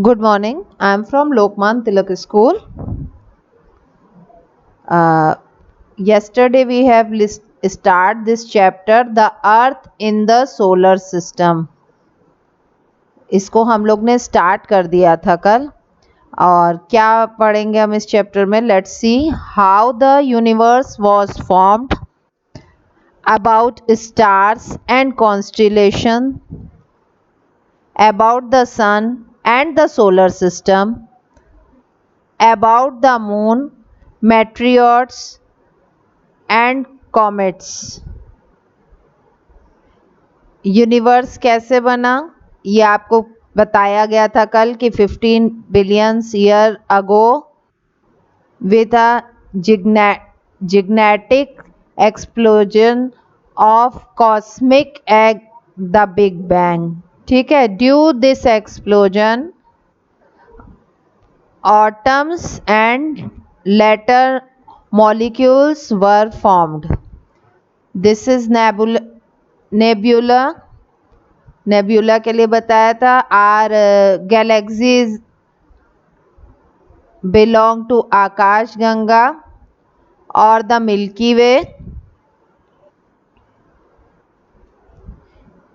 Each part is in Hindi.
Good morning. I am from Lokman Tilak School. Uh, Yesterday we have start this chapter, the Earth in the Solar System. इसको हम लोग ने स्टार्ट कर दिया था कल और क्या पढ़ेंगे हम इस चैप्टर में. Let's see how the universe was formed, about stars and constellation, about the sun and the solar system, about the moon, meteors and comets. Universe कैसे बना ये आपको बताया गया था कल कि 15 billion year ago with a gigantic explosion of cosmic egg, the Big Bang. ठीक है. Due this explosion, atoms and later molecules were formed. This is nebula. Nebula के लिए बताया था. आर गैलेक्सीज बिलोंग टू आकाश गंगा और द मिल्की वे.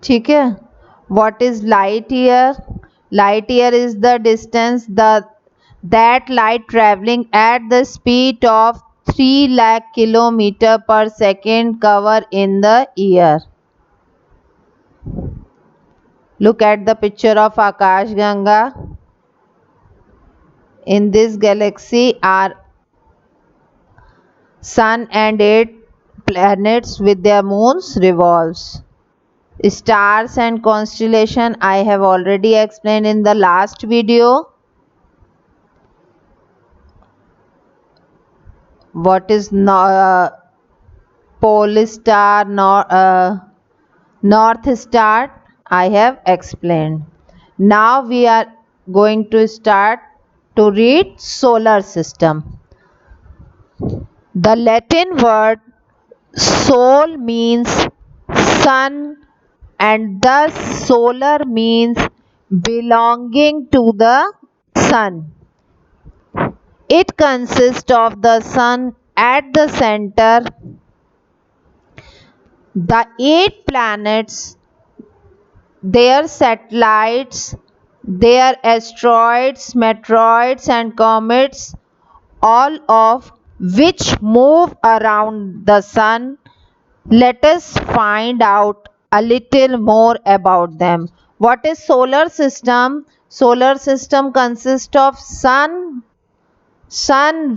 ठीक है. What is light year? Light year is the distance that light traveling at the speed of 3 lakh kilometer per second cover in the year. Look at the picture of Akash Ganga. In this galaxy are sun and 8 planets with their moons revolves. Stars and constellation I have already explained in the last video. What is pole star, north star? I have explained. Now we are going to start to read solar system. The Latin word sol means sun and thus solar means belonging to the sun. It consists of the sun at the center, the 8 planets, their satellites, their asteroids, meteoroids and comets, all of which move around the sun. Let us find out a little more about them. What is solar system? Solar system consists of sun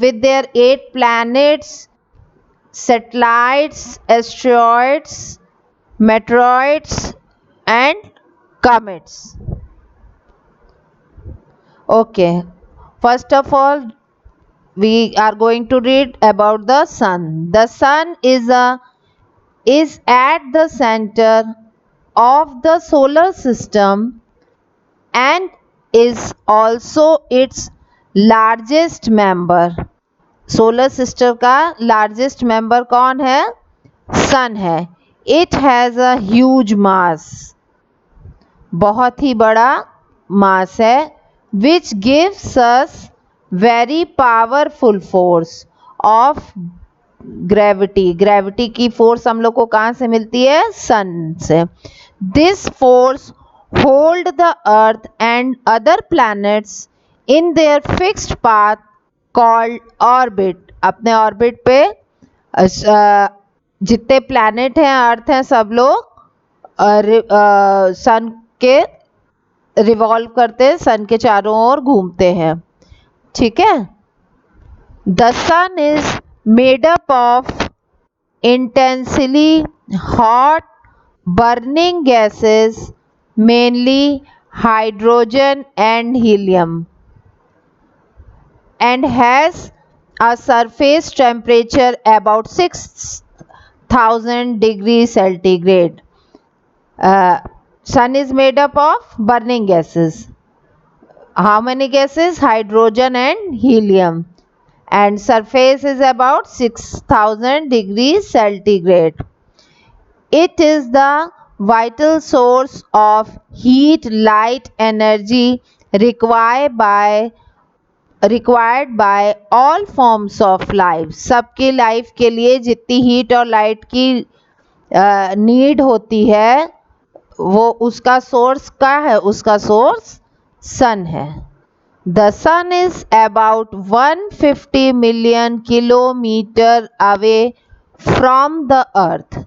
with their 8 planets, satellites, asteroids, meteoroids and comets. Okay, first of all we are going to read about the sun. The sun is at the center of the solar system and is also its largest member. Solar system का लार्जेस्ट मेंबर कौन है? सन है. इट हैज़ अ ह्यूज मास, बहुत ही बड़ा मास है. Which gives us very powerful force of gravity. Gravity की फोर्स हम लोग को कहाँ से मिलती है? सन से. This force hold the earth and other planets in their fixed path called orbit. अपने ऑर्बिट पे जितने प्लैनेट हैं, अर्थ हैं, सब लोग सन के रिवॉल्व करते हैं, सन के चारों ओर घूमते हैं. ठीक है. The sun is made up of intensely hot burning gases, mainly hydrogen and helium, and has a surface temperature about 6000 degrees centigrade. Sun is made up of burning gases. How many gases? Hydrogen and helium. And surface is about 6000 degrees centigrade. It is the vital source of heat, light, energy required by all forms of life, सबकी लाइफ के लिए जितनी हीट और लाइट की नीड होती है वो उसका सोर्स क्या है, उसका सोर्स सन है। The sun is about 150 million kilometre away from the earth.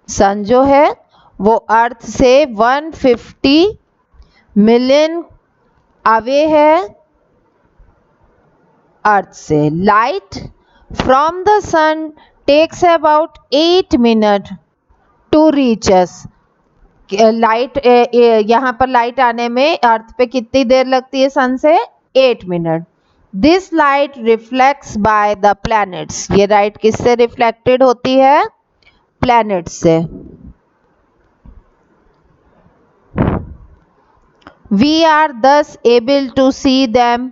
Sun जो है वो अर्थ से 150 मिलियन अवे है अर्थ से। Light from the sun takes about 8 minute to reach us. Light यहाँ पर लाइट आने में अर्थ पे कितनी देर लगती है सन से? 8 minute. This light reflects by the planets, ये लाइट किससे रिफ्लेक्टेड होती है? प्लैनेट्स से। We are thus able to see them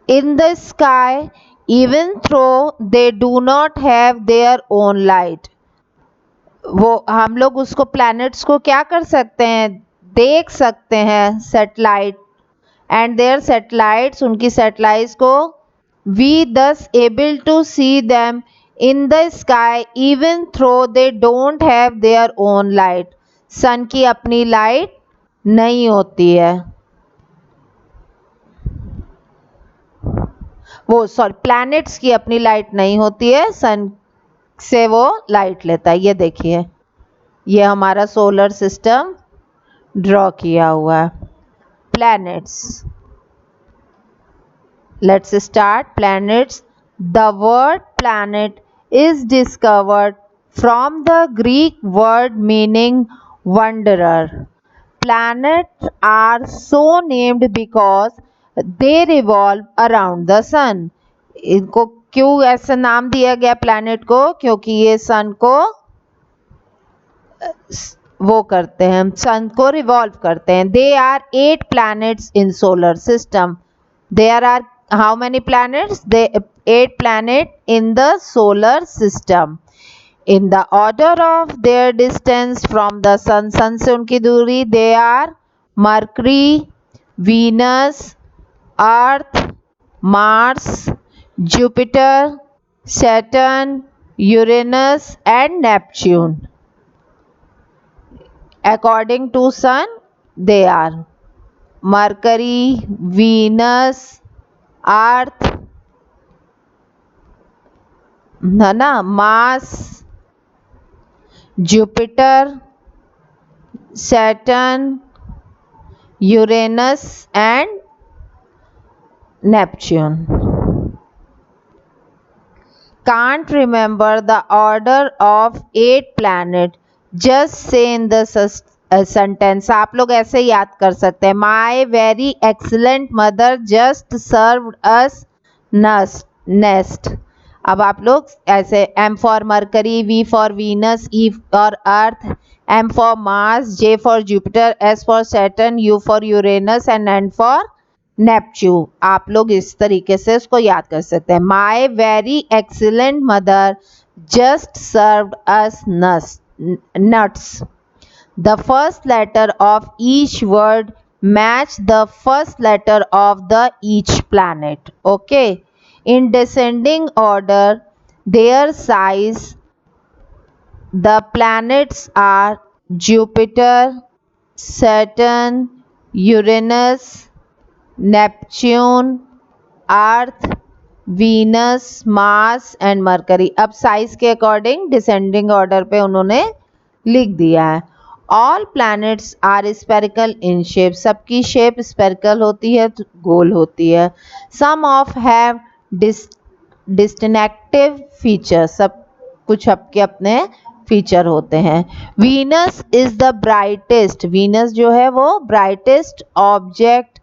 in the sky even though they do not have their own light. वो हम लोग उसको प्लैनेट्स को क्या कर सकते हैं? देख सकते हैं सैटेलाइट एंड देयर सैटेलाइट्स, उनकी सैटेलाइट्स को। We does able to see them in the sky even though they don't have their own light. Sun की अपनी लाइट नहीं होती है, वो सॉरी प्लैनेट्स की अपनी लाइट नहीं होती है, सन से वो लाइट लेता है। ये देखिए, ये हमारा सोलर सिस्टम ड्रॉ किया हुआ है। Planets, let's start. Planets, the word planet is discovered from the Greek word meaning wanderer. Planets are so named because they revolve around the sun. इनको क्यों ऐसा नाम दिया गया प्लैनेट को? क्योंकि ये सन को वो करते हैं, सन को रिवॉल्व करते हैं। They are 8 planets in solar system. There are how many planets? 8 planets in the solar system. In the order of their distance from the sun, sun से उनकी दूरी, they are Mercury, Venus, Earth, Mars, Jupiter, Saturn, Uranus and Neptune. According to sun, they are Mercury, Venus, Earth, है ना, Mars, Jupiter, Saturn, Uranus and Neptune. Can't remember the order of 8 planets. Just say in the sentence. आप लोग ऐसे याद कर सकते हैं। My very excellent mother just served us nest. अब आप लोग ऐसे M for Mercury, V for Venus, E for Earth, M for Mars, J for Jupiter, S for Saturn, U for Uranus and N for Neptune. आप लोग इस तरीके से उसको याद कर सकते हैं। My very excellent mother just served us nuts. The first letter of each word match the first letter of the each planet. Okay. In descending order, their size, the planets are Jupiter, Saturn, Uranus, Neptune, Earth, Venus, Mars and Mercury. अब साइज के अकॉर्डिंग डिसेंडिंग ऑर्डर पे उन्होंने लिख दिया है। All planets are spherical in shape, सबकी शेप स्पेरिकल होती है, गोल होती है। Some of have distinctive feature, सब कुछ आपके अपने फीचर होते हैं। Venus is the brightest, Venus जो है वो brightest object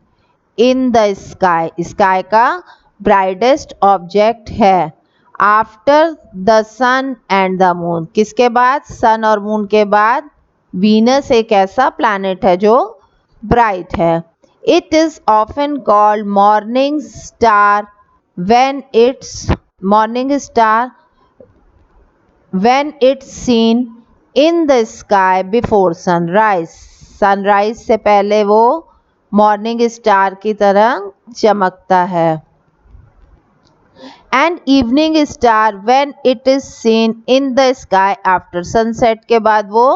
in the sky, sky का ब्राइटेस्ट ऑब्जेक्ट है। After the sun and the moon, किसके बाद? सन और मून के बाद वीनस एक ऐसा प्लैनेट है जो ब्राइट है। It is often called morning star when it's seen in the sky before sunrise. Sunrise से पहले वो मॉर्निंग स्टार की तरह चमकता है। And evening star when it is seen in the sky after sunset के बाद वो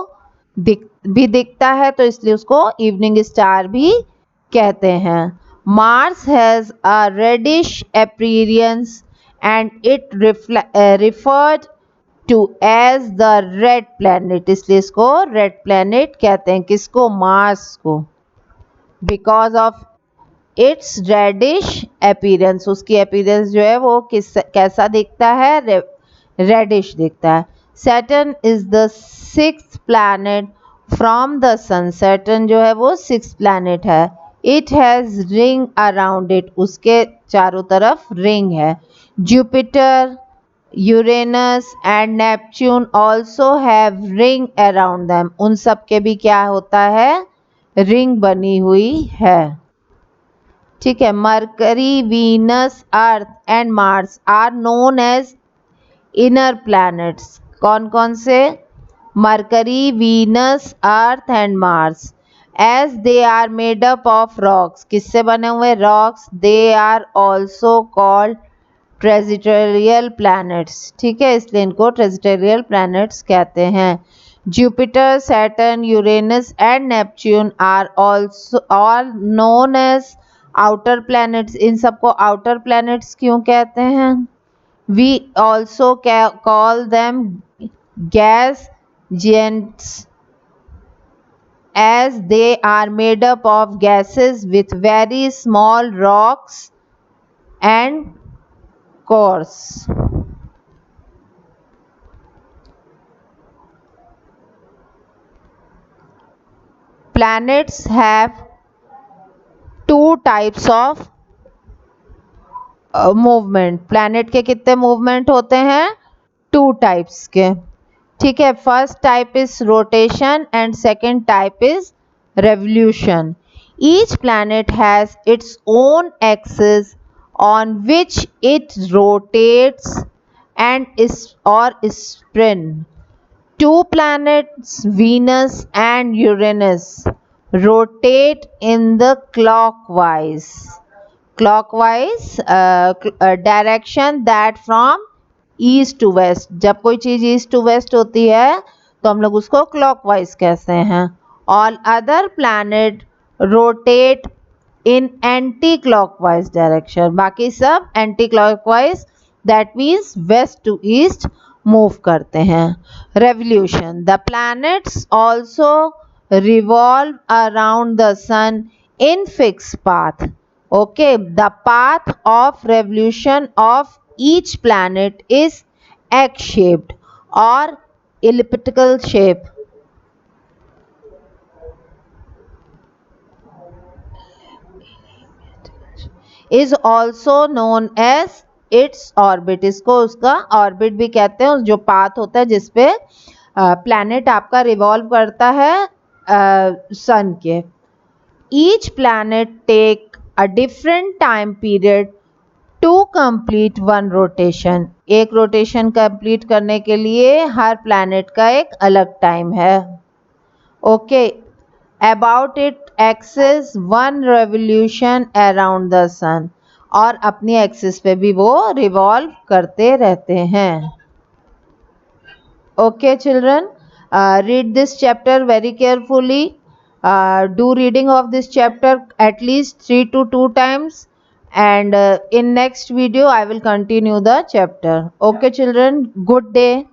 दिखता है, तो इसलिए उसको इवनिंग स्टार भी कहते हैं। Mars has a reddish appearance and it referred to as the red planet, इसलिए इसको रेड प्लैनेट कहते हैं। किसको? मार्स को। Because of its reddish appearance, उसकी अपीयरेंस जो है वो कैसा दिखता है? रेडिश दिखता है। Saturn is the sixth planet from the sun, Saturn जो है वो सिक्स प्लैनेट है। It has ring around it, उसके चारों तरफ रिंग है। Jupiter, Uranus and Neptune also have ring around them, उन सब के भी क्या होता है? रिंग बनी हुई है। ठीक है। Mercury, Venus, Earth and Mars are known as inner planets. कौन कौन से? Mercury, Venus, Earth and Mars. As they are made up of rocks, किससे बने हुए? Rocks. They are also called terrestrial planets. ठीक है, इसलिए इनको ट्रेजिटेरियल प्लैनेट्स कहते हैं। Jupiter, Saturn, Uranus and Neptune are also all known as outer planets. इन सबको आउटर प्लैनेट्स क्यों कहते हैं? We also call them gas giants as they are made up of gases with very small rocks and cores. Planets have two types of movement. Planet के कितने मूवमेंट होते हैं? टू टाइप्स के। ठीक है। First type is rotation and second type is revolution. Each planet has its own axis on which it rotates and और spin. Two planets, Venus and Uranus, rotate in the clockwise direction that from east to west. जब कोई चीज ईस्ट टू वेस्ट होती है तो हम लोग उसको क्लॉकवाइज कहते हैं। All other planet rotate in anti clockwise direction, बाकी सब anti clockwise that means west to east move करते हैं। Revolution, the planets also revolve around the sun in fix path. Okay, the path of revolution of each planet is egg shaped or elliptical shape. Is also known as its orbit, इसको उसका ऑर्बिट भी कहते हैं, जो पाथ होता है जिसपे प्लैनेट आपका रिवॉल्व करता है सन के। Each planet take a different time period to complete one rotation, एक रोटेशन कंप्लीट करने के लिए हर प्लैनेट का एक अलग टाइम है। Okay, about it axis one revolution around the sun, और अपनी एक्सिस पे भी वो रिवॉल्व करते रहते हैं। Okay children, read this chapter very carefully. Do reading of this chapter at least 3 to 2 times, and in next video I will continue the chapter. Okay children, good day.